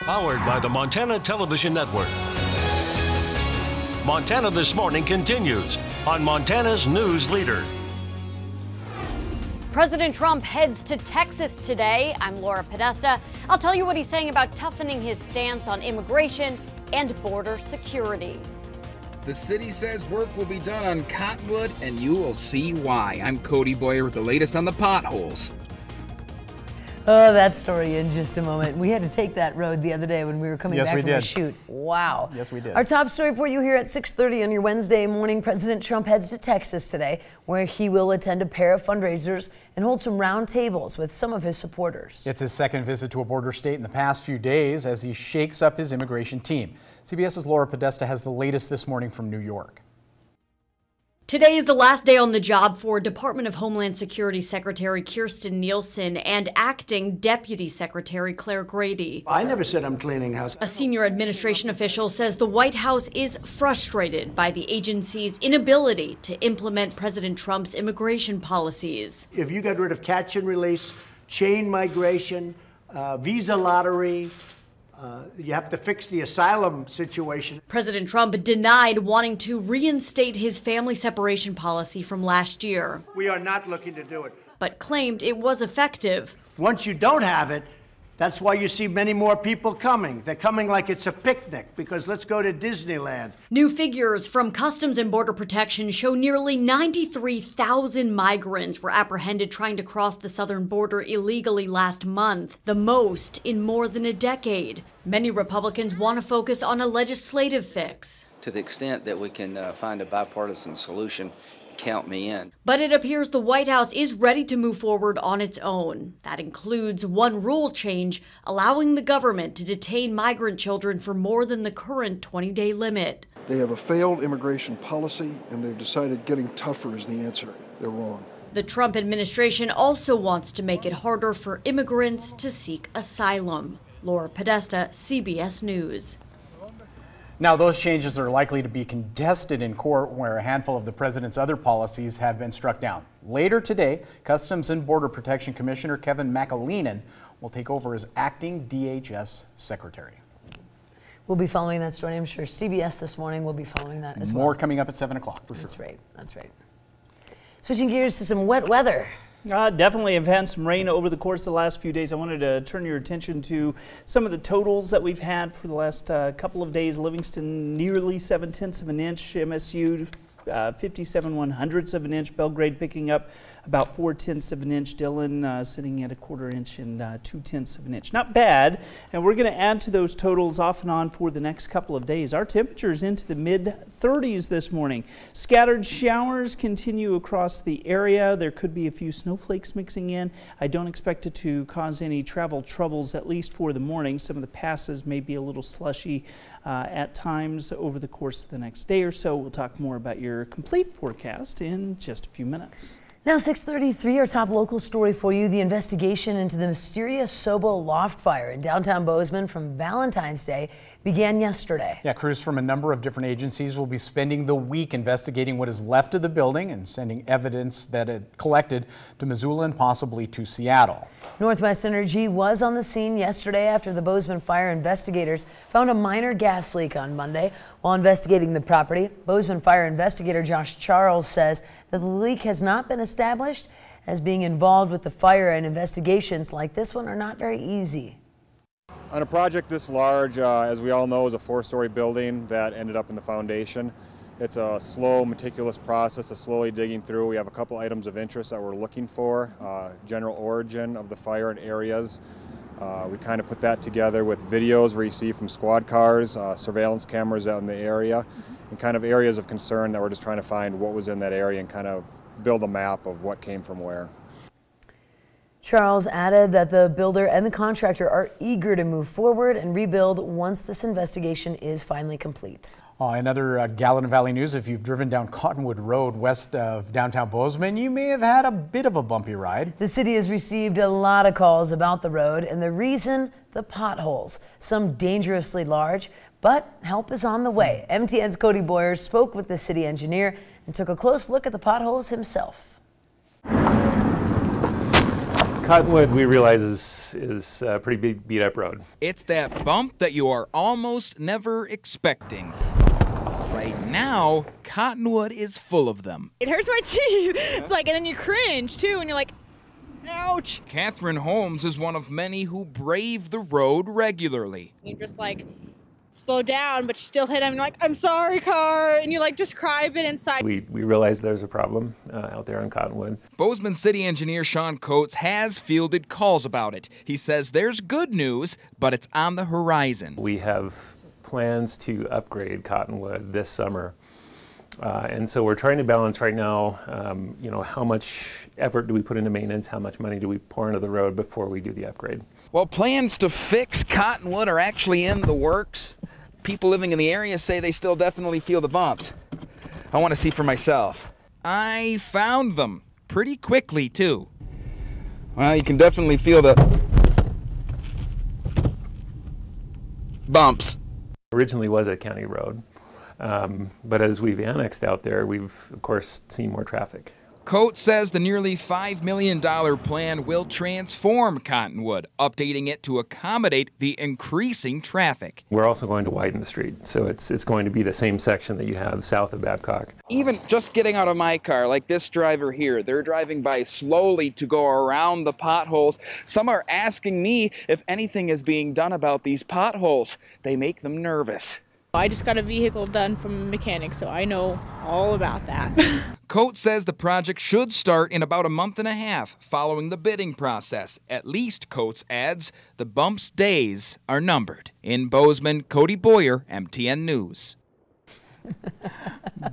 Powered by the Montana Television Network. Montana This Morning continues on Montana's News Leader. President Trump heads to Texas today. I'm Laura Podesta. I'll tell you what he's saying about toughening his stance on immigration and border security. The city says work will be done on Cottonwood, and you will see why. I'm Cody Boyer with the latest on the potholes. Oh, that story in just a moment. We had to take that road the other day when we were coming back from a shoot. Wow. Yes, we did. Our top story for you here at 6:30 on your Wednesday morning. President Trump heads to Texas today, where he will attend a pair of fundraisers and hold some round tables with some of his supporters. It's his second visit to a border state in the past few days as he shakes up his immigration team. CBS's Laura Podesta has the latest this morning from New York. Today is the last day on the job for Department of Homeland Security Secretary Kirstjen Nielsen and Acting Deputy Secretary Claire Grady. I never said I'm cleaning house. A senior administration official says the White House is frustrated by the agency's inability to implement President Trump's immigration policies. If you got rid of catch and release, chain migration, visa lottery, you have to fix the asylum situation. President Trump denied wanting to reinstate his family separation policy from last year. We are not looking to do it. But claimed it was effective. Once you don't have it, that's why you see many more people coming. They're coming like it's a picnic, because let's go to Disneyland. New figures from Customs and Border Protection show nearly 93,000 migrants were apprehended trying to cross the southern border illegally last month, the most in more than a decade. Many Republicans want to focus on a legislative fix. To the extent that we can find a bipartisan solution, count me in. But it appears the White House is ready to move forward on its own. That includes one rule change allowing the government to detain migrant children for more than the current 20-day limit. They have a failed immigration policy, and they've decided getting tougher is the answer. They're wrong. The Trump administration also wants to make it harder for immigrants to seek asylum. Laura Podesta, CBS News. Now, those changes are likely to be contested in court, where a handful of the president's other policies have been struck down. Later today, Customs and Border Protection Commissioner Kevin McAleenan will take over as acting DHS secretary. We'll be following that story. I'm sure CBS This Morning will be following that as well. More coming up at 7 o'clock. That's right. That's right. Switching gears to some wet weather. Definitely have had some rain over the course of the last few days. I wanted to turn your attention to some of the totals that we've had for the last couple of days. Livingston nearly 7/10 of an inch, MSU 57/100 of an inch, Belgrade picking up about 4/10 of an inch, Dillon sitting at 1/4 inch and 2/10 of an inch. Not bad, and we're going to add to those totals off and on for the next couple of days. Our temperatures into the mid-30s this morning. Scattered showers continue across the area. There could be a few snowflakes mixing in. I don't expect it to cause any travel troubles, at least for the morning. Some of the passes may be a little slushy at times over the course of the next day or so. We'll talk more about your complete forecast in just a few minutes. Now 6:33, our top local story for you. The investigation into the mysterious Sobeloff fire in downtown Bozeman from Valentine's Day began yesterday. Yeah, crews from a number of different agencies will be spending the week investigating what is left of the building and sending evidence that it collected to Missoula and possibly to Seattle. Northwest Energy was on the scene yesterday after the Bozeman fire. Investigators found a minor gas leak on Monday. While investigating the property, Bozeman fire investigator Josh Charles says that the leak has not been established as being involved with the fire, and investigations like this one are not very easy. On a project this large, as we all know, is a 4-story building that ended up in the foundation. It's a slow, meticulous process of slowly digging through. We have a couple items of interest that we're looking for, general origin of the fire and areas. We kind of put that together with videos we receive from squad cars, surveillance cameras out in the area, and kind of areas of concern that we're just trying to find what was in that area and kind of build a map of what came from where. Charles added that the builder and the contractor are eager to move forward and rebuild once this investigation is finally complete. Another Gallatin Valley news. If you've driven down Cottonwood Road west of downtown Bozeman, you may have had a bit of a bumpy ride. The city has received a lot of calls about the road, and the reason, the potholes. Some dangerously large, but help is on the way. MTN's Cody Boyer spoke with the city engineer and took a close look at the potholes himself. Cottonwood, we realize, is a pretty big beat-up road. It's that bump that you are almost never expecting. Right now, Cottonwood is full of them. It hurts my teeth. It's like, and then you cringe too, and you're like, ouch. Catherine Holmes is one of many who brave the road regularly. You just like slow down, but you still hit him. You're like, I'm sorry, car. And you like just cry a bit inside. We realize there's a problem out there on Cottonwood. Bozeman City Engineer Sean Coates has fielded calls about it. He says there's good news, but it's on the horizon. We have plans to upgrade Cottonwood this summer. And so we're trying to balance right now, you know, how much effort do we put into maintenance, how much money do we pour into the road before we do the upgrade. Well, plans to fix Cottonwood are actually in the works. People living in the area say they still definitely feel the bumps. I want to see for myself. I found them pretty quickly, too. Well, you can definitely feel the bumps. Originally was a county road. But as we've annexed out there, we've, of course, seen more traffic. Coates says the nearly $5 million plan will transform Cottonwood, updating it to accommodate the increasing traffic. We're also going to widen the street, so it's going to be the same section that you have south of Babcock. Even just getting out of my car, like this driver here, they're driving by slowly to go around the potholes. Some are asking me if anything is being done about these potholes. They make them nervous. I just got a vehicle done from a mechanic, so I know all about that. Coates says the project should start in about a month and a half following the bidding process. At least, Coates adds, the bump's days are numbered. In Bozeman, Cody Boyer, MTN News.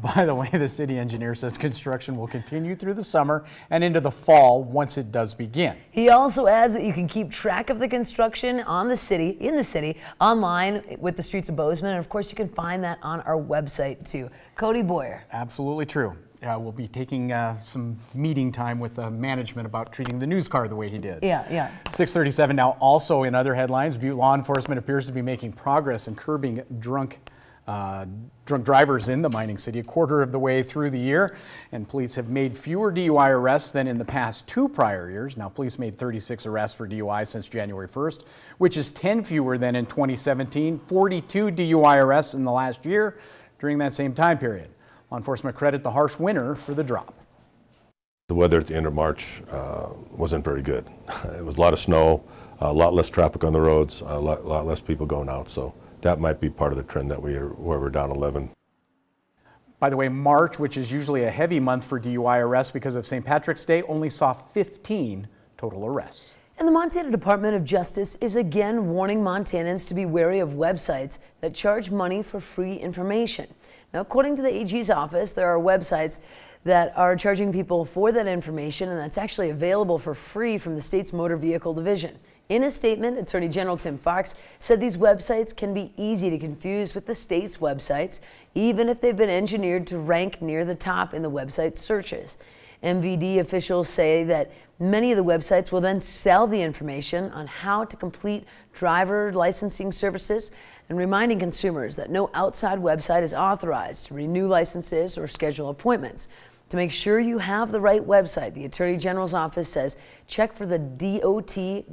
By the way, the city engineer says construction will continue through the summer and into the fall once it does begin. He also adds that you can keep track of the construction in the city, online with the Streets of Bozeman. And of course, you can find that on our website too. Cody Boyer. Absolutely true. We'll be taking some meeting time with management about treating the news car the way he did. Yeah. 6:37 now. Also in other headlines, Butte law enforcement appears to be making progress in curbing drunk drivers in the mining city a quarter of the way through the year, and police have made fewer DUI arrests than in the past 2 prior years. Now, police made 36 arrests for DUI since January 1st, which is 10 fewer than in 2017, 42 DUI arrests in the last year during that same time period. Law enforcement credit the harsh winter for the drop. The weather at the end of March wasn't very good. It was a lot of snow, a lot less traffic on the roads, a lot less people going out, so that might be part of the trend that we're down 11. By the way, March, which is usually a heavy month for DUI arrests because of St. Patrick's Day, only saw 15 total arrests. And the Montana Department of Justice is again warning Montanans to be wary of websites that charge money for free information. Now, according to the AG's office, there are websites that are charging people for that information, and that's actually available for free from the state's Motor Vehicle Division. In a statement, Attorney General Tim Fox said these websites can be easy to confuse with the state's websites, even if they've been engineered to rank near the top in the website searches. MVD officials say that many of the websites will then sell the information on how to complete driver licensing services, and reminding consumers that no outside website is authorized to renew licenses or schedule appointments. To make sure you have the right website, the Attorney General's office says check for the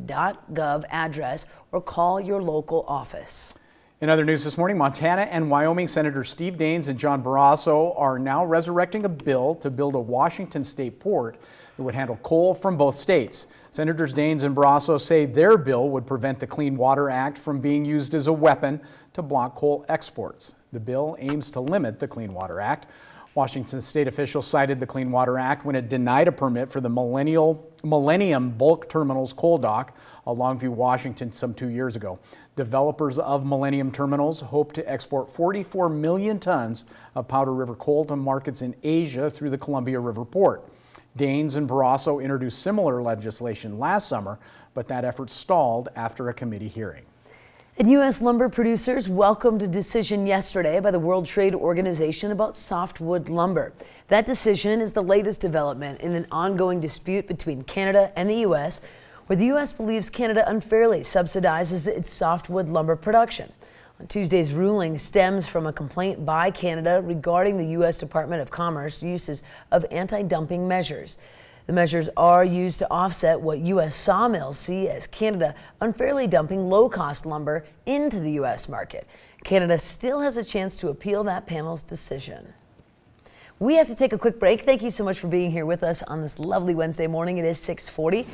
dot.gov address or call your local office. In other news this morning, Montana and Wyoming Senators Steve Daines and John Barrasso are now resurrecting a bill to build a Washington state port that would handle coal from both states. Senators Daines and Barrasso say their bill would prevent the Clean Water Act from being used as a weapon to block coal exports. The bill aims to limit the Clean Water Act. Washington state officials cited the Clean Water Act when it denied a permit for the Millennium Bulk Terminals coal dock at Longview, Washington some 2 years ago. Developers of Millennium Terminals hope to export 44 million tons of Powder River coal to markets in Asia through the Columbia River port. Daines and Barrasso introduced similar legislation last summer, but that effort stalled after a committee hearing. And U.S. lumber producers welcomed a decision yesterday by the World Trade Organization about softwood lumber. That decision is the latest development in an ongoing dispute between Canada and the U.S., where the U.S. believes Canada unfairly subsidizes its softwood lumber production. On Tuesday's ruling stems from a complaint by Canada regarding the U.S. Department of Commerce uses of anti-dumping measures. The measures are used to offset what U.S. sawmills see as Canada unfairly dumping low-cost lumber into the U.S. market. Canada still has a chance to appeal that panel's decision. We have to take a quick break. Thank you so much for being here with us on this lovely Wednesday morning. It is 6:40.